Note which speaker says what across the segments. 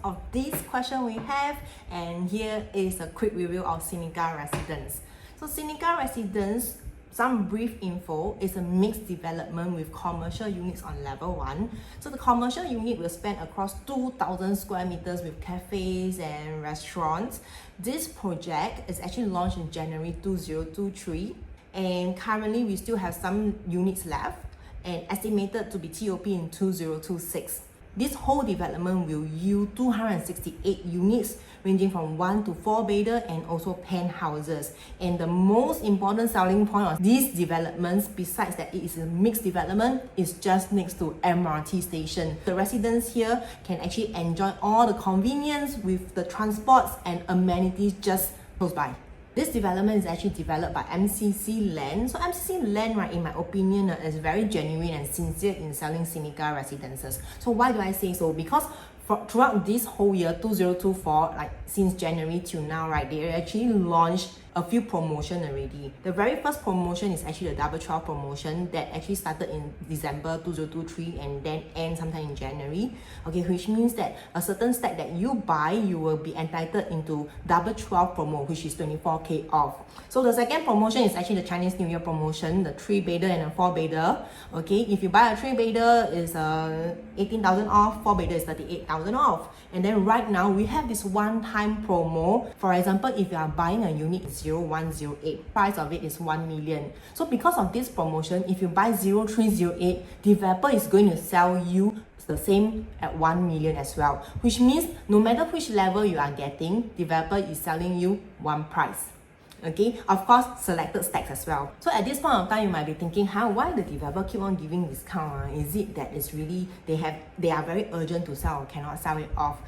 Speaker 1: of this question we have, and here is a quick review of Sceneca Residence. So Sceneca Residence, some brief info, is a mixed development with commercial units on level 1. So the commercial unit will span across 2,000 square meters with cafes and restaurants. This project is actually launched in January 2023, and currently we still have some units left and estimated to be TOP in 2026. This whole development will yield 268 units ranging from 1 to 4 bedder and also penthouses. And the most important selling point of these developments, besides that it is a mixed development, is just next to MRT station. The residents here can actually enjoy all the convenience with the transports and amenities just close by. This development is actually developed by MCC Land. So MCC Land, right, in my opinion, is very genuine and sincere in selling Sceneca residences. So why do I say so? Because throughout this whole year, 2024, like since January till now, right, they actually launched a few promotion already. The very first promotion is actually the Double 12 promotion that actually started in December 2023 and then end sometime in January. Okay, which means that a certain stack that you buy, you will be entitled into Double 12 promo, which is 24k off. So the second promotion is actually the Chinese New Year promotion, the 3 bedder and a 4 bedder. Okay, if you buy a 3 bedder, is 18,000 off, 4 bedder is 38,000 off. And then right now we have this one-time promo. For example, if you are buying a unit 0108, price of it is 1 million. So because of this promotion, if you buy 0308, developer is going to sell you the same at 1 million as well, which means no matter which level you are getting, developer is selling you one price. Okay, of course, selected stacks as well. So at this point of time, you might be thinking, why the developer keep on giving discount? Is it that it's really they are very urgent to sell or cannot sell it off?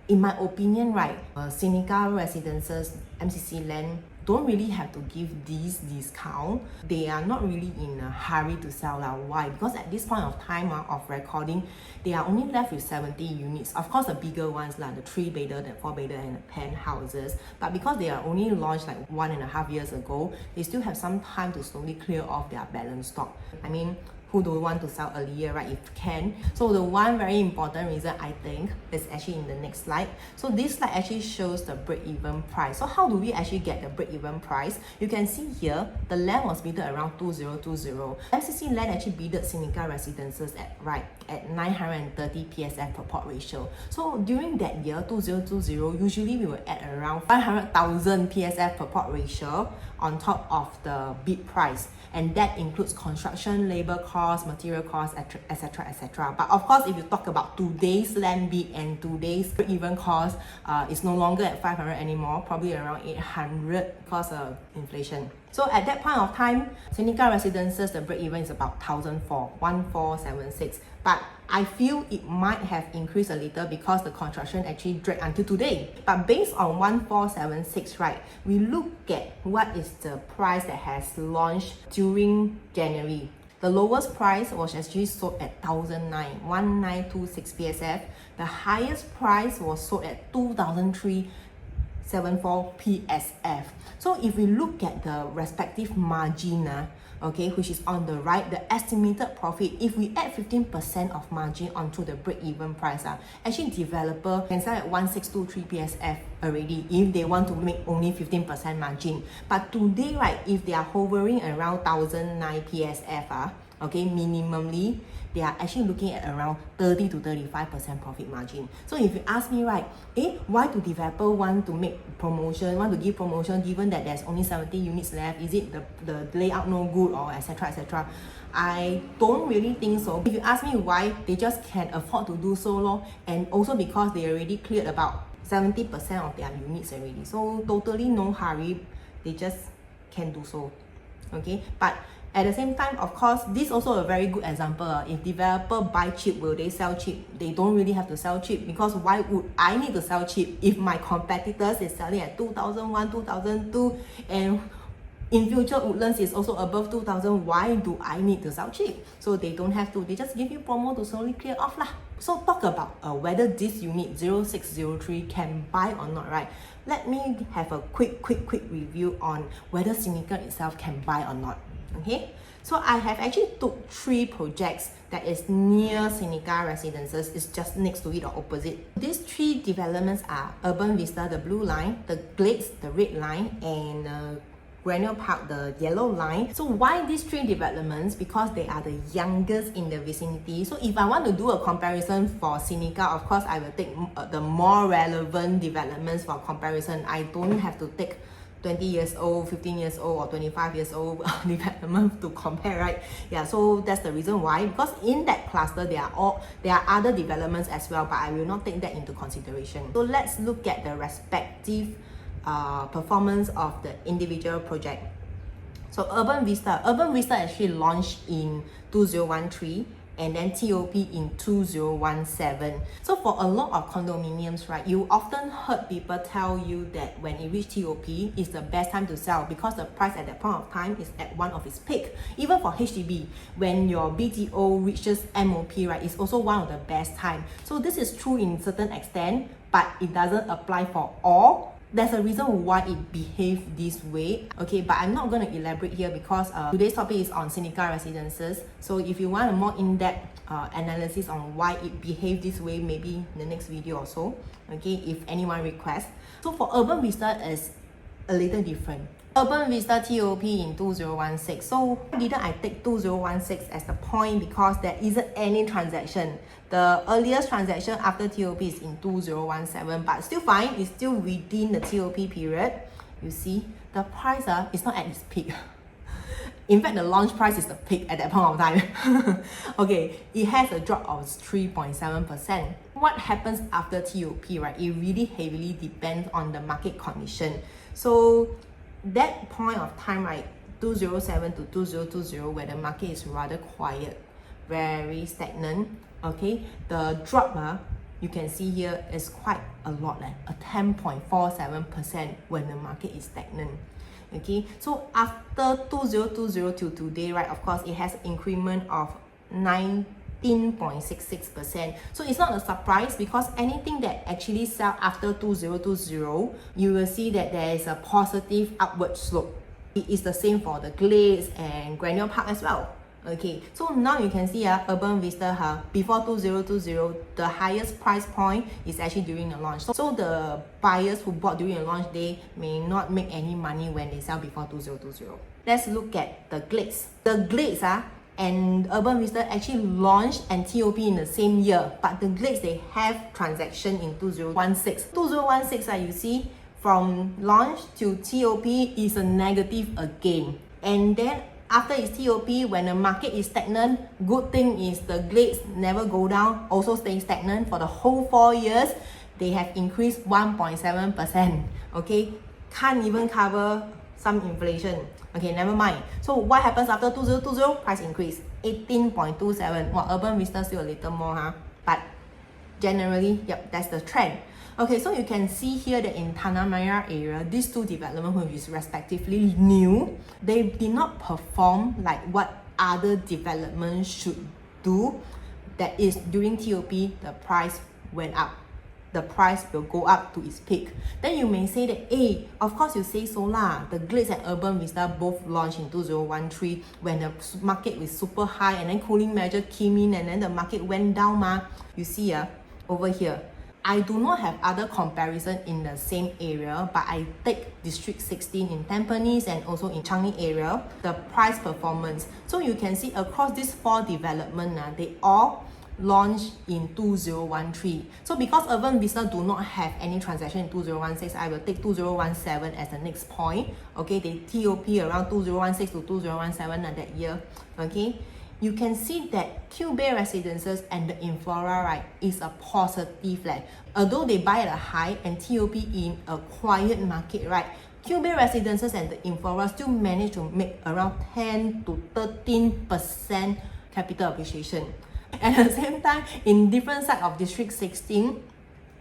Speaker 1: In my opinion, right, Sceneca Residences, MCC Land don't really have to give these discount. They are not really in a hurry to sell. Why? Because at this point of time of recording, they are only left with 70 units. Of course, the bigger ones like the 3 bedder, the 4 bedder, and the penthouses. But because they are only launched like 1.5 years ago, they still have some time to slowly clear off their balance stock. I mean, who don't want to sell earlier, right, if can. So the one very important reason I think is actually in the next slide. So this slide actually shows the break-even price. So how do we actually get the break-even price? You can see here, the land was bidded around 2020. MCC Land actually bidded Sceneca Residences at 930 PSF per plot ratio. So during that year, 2020, usually we were at around 500,000 PSF per plot ratio on top of the bid price. And that includes construction, labor costs, material costs, etc, etc. But of course, if you talk about today's land bid and today's break-even cost, it's no longer at 500 anymore, probably around 800 because of inflation. So at that point of time, Sceneca Residences, the break-even is about 1,476. But I feel it might have increased a little because the construction actually dragged until today. But based on 1,476, right, we look at what is the price that has launched during January. The lowest price was actually sold at 1,926 PSF. The highest price was sold at 2,374 PSF. So if we look at the respective margin, okay, which is on the right, the estimated profit, if we add 15% of margin onto the break-even price, actually developer can sell at 1,623 PSF already if they want to make only 15% margin. But today, right, if they are hovering around 1,009 PSF, okay, minimally, they are actually looking at around 30 to 35% profit margin. So if you ask me, right, why do developer want to make promotion, want to give promotion given that there's only 70 units left? Is it the layout no good or etc, etc? I don't really think so. If you ask me why, they just can afford to do so, and also because they already cleared about 70% of their units already. So totally no hurry, they just can do so. Okay, but at the same time, of course, this is also a very good example. If developer buy cheap, will they sell cheap? They don't really have to sell cheap, because why would I need to sell cheap if my competitors is selling at 2001, 2002, and in future Woodlands is also above 2,000? Why do I need to sell cheap? So they don't have to. They just give you promo to slowly clear off lah. So talk about whether this unit 0603 can buy or not, right? Let me have a quick review on whether Sceneca itself can buy or not. Okay, so I have actually took 3 projects that is near Sceneca Residences. It's just next to it or opposite. These 3 developments are Urban Vista, the blue line, the Glades, the red line, and Granular Park, the yellow line. So why these 3 developments? Because they are the youngest in the vicinity. So if I want to do a comparison for Sceneca, of course I will take the more relevant developments for comparison. I don't have to take 20 years old, 15 years old, or 25 years old development to compare, right? Yeah, so that's the reason why. Because in that cluster, there are other developments as well, but I will not take that into consideration. So let's look at the respective performance of the individual project. So Urban Vista actually launched in 2013 and then TOP in 2017. So for a lot of condominiums, right, you often heard people tell you that when it reaches TOP, it's the best time to sell because the price at that point of time is at one of its peak. Even for HDB, when your BTO reaches MOP, right, it's also one of the best time. So this is true in certain extent, but it doesn't apply for all. There's a reason why it behaves this way, okay, but I'm not going to elaborate here because today's topic is on Sceneca Residences. So if you want a more in-depth analysis on why it behaves this way, maybe in the next video or so, okay, if anyone requests. So for Urban Vista, is a little different. Urban Vista TOP in 2016. So why didn't I take 2016 as the point? Because there isn't any transaction. The earliest transaction after TOP is in 2017, but still fine. It's still within the TOP period. You see, the price is not at its peak. In fact, the launch price is the peak at that point of time. Okay, it has a drop of 3.7%. What happens after TOP, right? It really heavily depends on the market condition. So that point of time, right, 2007 to 2020, where the market is rather quiet, very stagnant, okay, the drop you can see here is quite a lot, a 10.47% when the market is stagnant. Okay, so after 2020 till today, right, of course it has increment of 19.66%. So it's not a surprise because anything that actually sell after 2020, you will see that there is a positive upward slope. It is the same for the Glades and Granular Park as well. Okay, so now you can see Urban Vista before 2020, the highest price point is actually during the launch. So the buyers who bought during the launch, they may not make any money when they sell before 2020. Let's look at the Glades. The Glades and Urban Vista actually launched and TOP in the same year, but the Glades, they have transaction in 2016. 2016, you see, from launch to TOP is a negative again. And then after its TOP, when the market is stagnant, good thing is the Glades never go down, also stay stagnant for the whole 4 years. They have increased 1.7%. Okay, can't even cover some inflation. Okay, never mind. So what happens after 2020? Price increase 18.27. Well, Urban Vista still a little more, but generally, yep, that's the trend. Okay, so you can see here that in Tanah Merah area, these 2 developments, which is respectively new, they did not perform like what other developments should do. That is, during TOP, the price went up. The price will go up to its peak. Then you may say that, hey, of course you say so lah. The Glades and Urban Vista both launched in 2013 when the market was super high and then cooling measure came in and then the market went down. You see over here, I do not have other comparison in the same area, but I take District 16 in Tampines and also in Changi area, the price performance. So you can see across these 4 developments, they all launched in 2013. So because Urban Vista do not have any transaction in 2016, I will take 2017 as the next point. Okay, they TOP around 2016 to 2017 that year. Okay, you can see that Q Bay Residences and the Inflora, right, is a positive. Although they buy at a high and TOP in a quiet market, right, Q Bay Residences and the Inflora still manage to make around 10 to 13% capital appreciation. At the same time, in different side of District 16,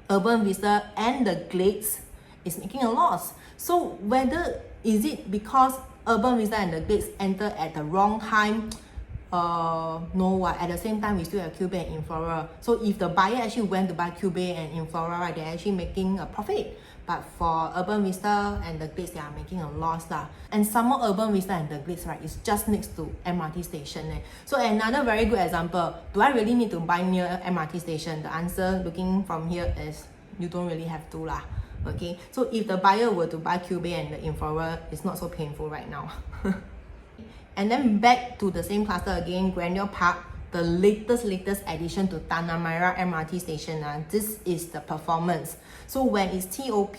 Speaker 1: Urban Vista and the Glades is making a loss. So whether is it because Urban Vista and the Glades enter at the wrong time, no what, at the same time we still have Q-Bay and Inflora. So if the buyer actually went to buy Q-Bay and Inflora, right, they're actually making a profit. But for Urban Vista and the Glades, they are making a loss lah. And some more Urban Vista and the Glades, right, is just next to MRT station. So another very good example, do I really need to buy near MRT station? The answer looking from here is you don't really have to lah. Okay, so if the buyer were to buy Q-Bay and the Inflora, it's not so painful right now. And then back to the same cluster again, Grandeur Park, the latest addition to Tanah Merah MRT station. This is the performance. So when it's TOP,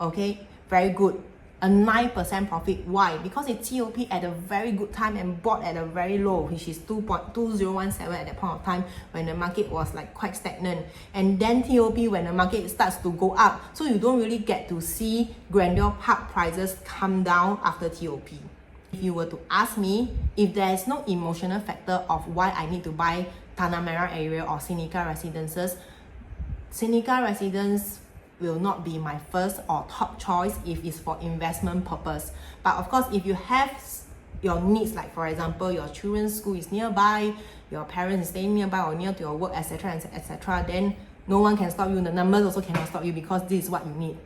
Speaker 1: okay, very good. A 9% profit. Why? Because it's TOP at a very good time and bought at a very low, which is 2.2017 at that point of time when the market was like quite stagnant. And then TOP when the market starts to go up. So you don't really get to see Grandeur Park prices come down after TOP. If you were to ask me, if there is no emotional factor of why I need to buy Tanah Merah area or Sceneca Residences, Sceneca Residence will not be my first or top choice if it's for investment purpose. But of course, if you have your needs, like for example, your children's school is nearby, your parents stay nearby or near to your work, etc., etc., then no one can stop you. The numbers also cannot stop you because this is what you need.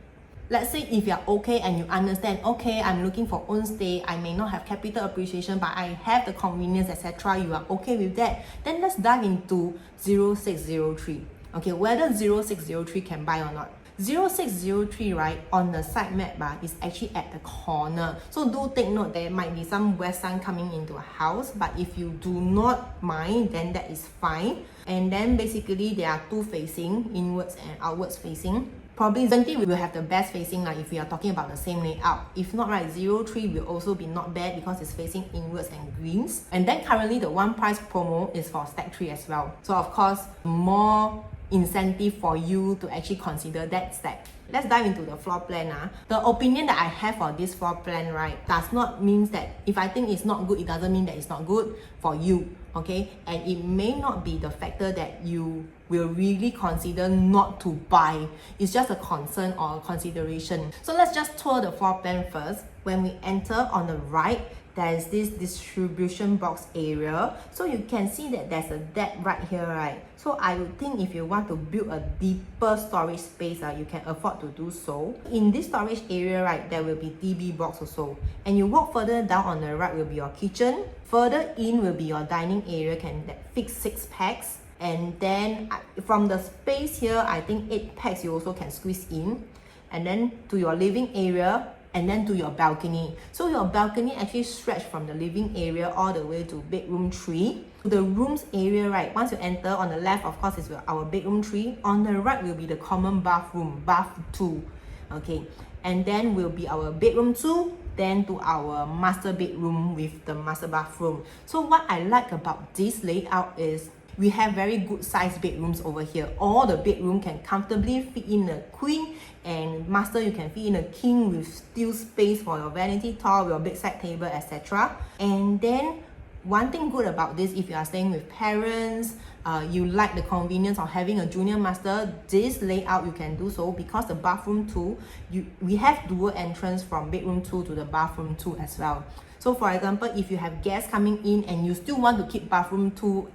Speaker 1: Let's say if you're okay and you understand, okay, I'm looking for own stay, I may not have capital appreciation, but I have the convenience, etc., you are okay with that, then let's dive into 0603. Okay, whether 0603 can buy or not. 0603, right, on the side map is actually at the corner. So do take note there might be some west sun coming into a house, but if you do not mind, then that is fine. And then basically there are two facing, inwards and outwards facing. Probably 20 will have the best facing if we are talking about the same layout. If not, right, 03 will also be not bad because it's facing inwards and greens. And then currently the one price promo is for stack 3 as well. So of course, more incentive for you to actually consider that stack. Let's dive into the floor plan. The opinion that I have for this floor plan, right, does not mean that if I think it's not good, it doesn't mean that it's not good for you. Okay, and it may not be the factor that you will really consider not to buy. It's just a concern or a consideration. So let's just tour the floor plan first. When we enter on the right, there is this distribution box area. So you can see that there's a deck right here, right? So I would think if you want to build a deeper storage space, you can afford to do so. In this storage area, right, there will be DB box also. And you walk further down on the right will be your kitchen. Further in will be your dining area, can fit 6 packs. And then from the space here, I think 8 packs you also can squeeze in. And then to your living area, and then to your balcony. So your balcony actually stretch from the living area all the way to bedroom 3. The rooms area, right, once you enter on the left, of course, is our bedroom 3. On the right will be the common bathroom, bath 2. Okay, and then will be our bedroom 2, then to our master bedroom with the master bathroom. So what I like about this layout is we have very good sized bedrooms over here. All the bedroom can comfortably fit in a queen, and master you can fit in a king with still space for your vanity top, your bedside table, etc. And then one thing good about this, if you are staying with parents, you like the convenience of having a junior master, this layout you can do so because the bathroom 2, we have dual entrance from bedroom 2 to the bathroom 2 as well. So for example, if you have guests coming in and you still want to keep bathroom 2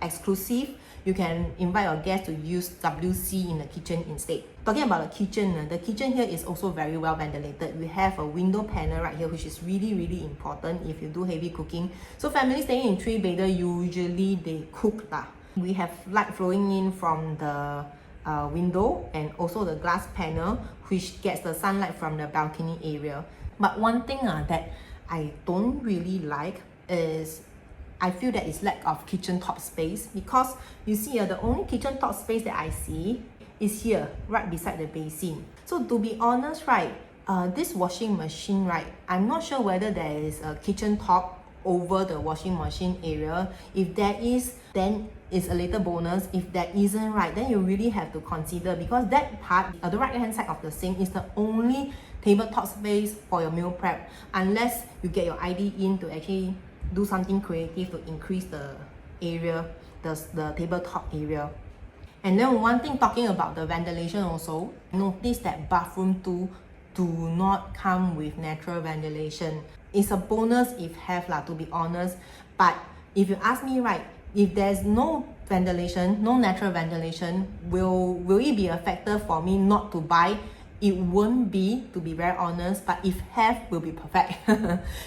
Speaker 1: exclusive, you can invite your guests to use WC in the kitchen instead. Talking about the kitchen here is also very well ventilated. We have a window panel right here, which is really important if you do heavy cooking. So families staying in 3-bedder, usually they cook. We have light flowing in from the window and also the glass panel, which gets the sunlight from the balcony area. But one thing that I don't really like is I feel that it's lack of kitchen top space, because you see the only kitchen top space that I see is here, right beside the basin. So to be honest, right, this washing machine, right, I'm not sure whether there is a kitchen top over the washing machine area. If there is, then it's a little bonus. If there isn't, right, then you really have to consider, because that part, the right hand side of the sink, is the only tabletop space for your meal prep, unless you get your ID in to actually do something creative to increase the area, the tabletop area. And then one thing, talking about the ventilation also, notice that bathroom 2 do not come with natural ventilation. It's a bonus if have, to be honest, but if you ask me, right, if there's no ventilation, no natural ventilation, will it be a factor for me not to buy? It won't be, to be very honest, but if have, will be perfect.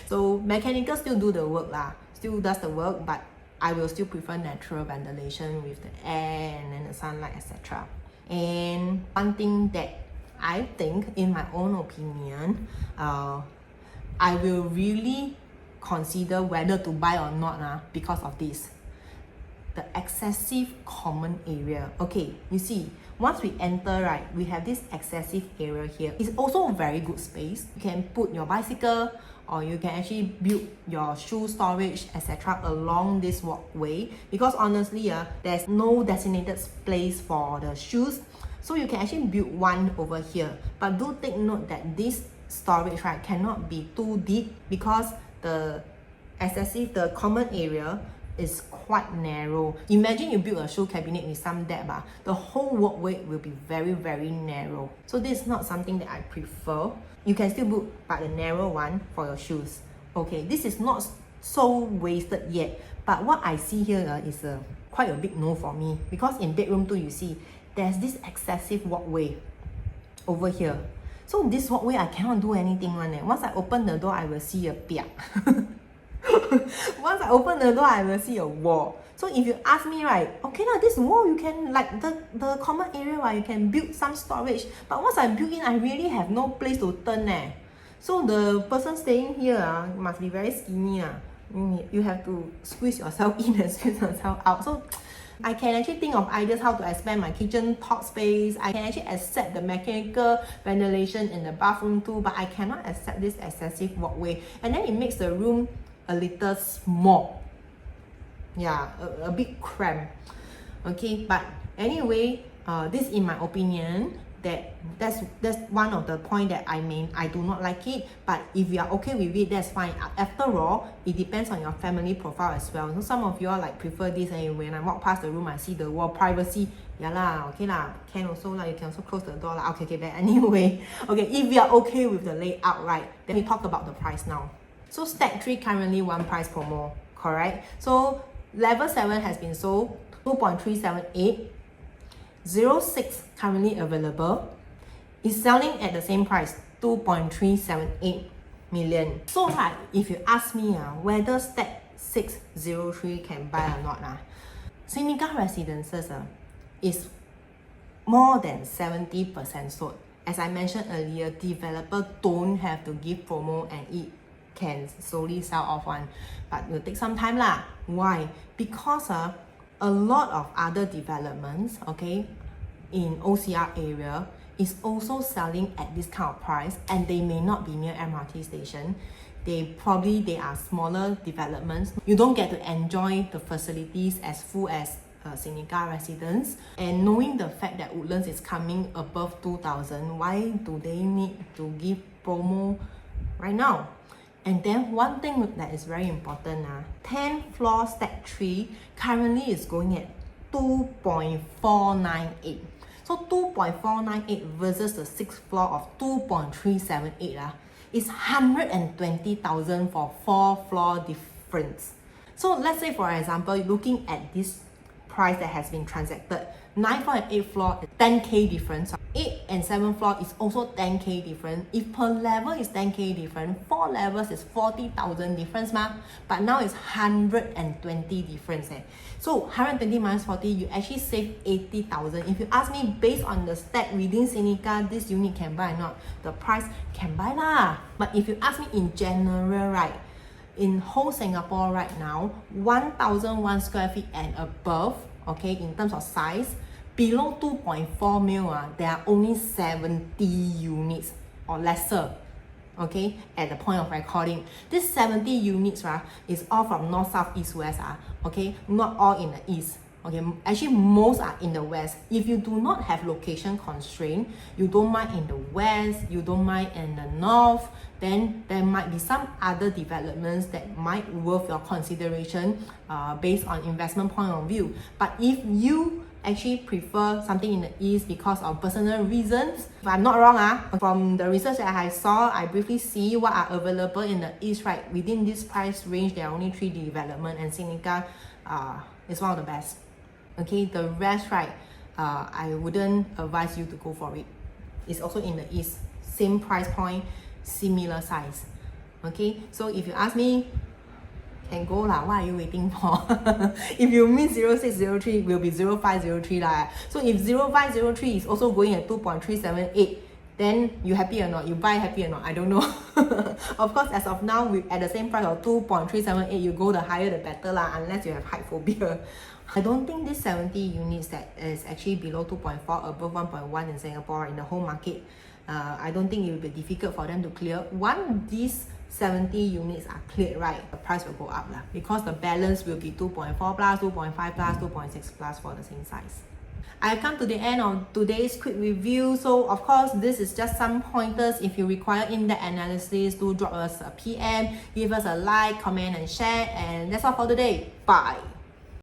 Speaker 1: So mechanical still do the work lah, still does the work, but I will still prefer natural ventilation with the air and then the sunlight, etc. And one thing that I think, in my own opinion, I will really consider whether to buy or not because of this. The excessive common area. Okay, you see, once we enter, right, we have this excessive area here. It's also a very good space. You can put your bicycle, or you can actually build your shoe storage, etc. along this walkway, because honestly, there's no designated place for the shoes. So you can actually build one over here. But do take note that this storage, right, cannot be too deep, because the common area is quite narrow. Imagine you build a shoe cabinet with some depth, the whole walkway will be very, very narrow. So this is not something that I prefer. You can still build but a narrow one for your shoes. Okay, this is not so wasted yet, but what I see here is quite a big no for me, because in bedroom 2, you see there's this excessive walkway over here. So this walkway, I cannot do anything one. Once I open the door, I will see a piak. Once I open the door, I will see a wall. So if you ask me, right, okay now, this wall, you can, like the common area, right, you can build some storage. But once I build in, I really have no place to turn. So the person staying here must be very skinny. You have to squeeze yourself in and squeeze yourself out. So I can actually think of ideas how to expand my kitchen top space. I can actually accept the mechanical ventilation in the bathroom too, but I cannot accept this excessive walkway. And then it makes the room a little small. Yeah, a bit cramped. Okay, but anyway, this in my opinion, that's one of the point that I do not like it. But if you are okay with it, that's fine. After all, it depends on your family profile as well. So some of you all like prefer this, and when I walk past the room, I see the wall privacy. Yeah lah, okay lah, can also lah. You can also close the door lah. Okay, but anyway, okay, if you are okay with the layout, right, then we talk about the price now. So Stack 3 currently one price promo, correct? So level 7 has been sold 2.378. 06 currently available, is selling at the same price, 2.378 million. So right, if you ask me whether Stack 603 can buy or not, Sceneca Residences is more than 70% sold. As I mentioned earlier, developer don't have to give promo and it can slowly sell off one, but it will take some time lah. Why? Because a lot of other developments, okay, in OCR area is also selling at this kind of price, and they may not be near MRT station. They are smaller developments. You don't get to enjoy the facilities as full as Sceneca Residence. And knowing the fact that Woodlands is coming above 2,000, why do they need to give promo right now? And then one thing that is very important, 10 floor Stack 3 currently is going at 2.498. So 2.498 versus the 6th floor of 2.378 is 120,000 for 4 floor difference. So let's say, for example, looking at this price that has been transacted, 9th floor and 8th floor, 10k difference. 8 and 7th floor is also 10k different. If per level is 10k different, 4 levels is 40,000 difference but now it's 120 difference. So 120 minus 40, you actually save 80,000. If you ask me, based on the stack within Sceneca, this unit can buy or not, the price can buy lah. But if you ask me in general, right, in whole Singapore right now, 1,001 square feet and above, okay, in terms of size, below 2.4 mil, there are only 70 units or lesser, okay, at the point of recording. This 70 units is all from north, south, east, west, okay, not all in the east. Okay, actually most are in the west. If you do not have location constraint, you don't mind in the west, you don't mind in the north, then there might be some other developments that might worth your consideration based on investment point of view. But if you actually prefer something in the east because of personal reasons. If I'm not wrong, from the research that I saw, I briefly see what are available in the east, right? Within this price range, there are only 3 developments, and Sceneca is one of the best. Okay, the rest, right, I wouldn't advise you to go for it. It's also in the east, same price point, similar size. Okay, so if you ask me, can go lah, what are you waiting for? If you miss 0603, it will be 0503 lah. So if 0503 is also going at 2.378, then you happy or not? You buy happy or not? I don't know. Of course, as of now, at the same price of 2.378, you go the higher the better lah, unless you have height phobia. I don't think this 70 units that is actually below 2.4, above 1.1 in Singapore in the whole market, I don't think it will be difficult for them to clear. Once these 70 units are cleared, right, the price will go up lah, because the balance will be 2.4 plus, 2.5 plus, 2.6 plus for the same size. I come to the end of today's quick review. So of course, this is just some pointers. If you require in-depth analysis, do drop us a PM, give us a like, comment and share, and that's all for today. Bye.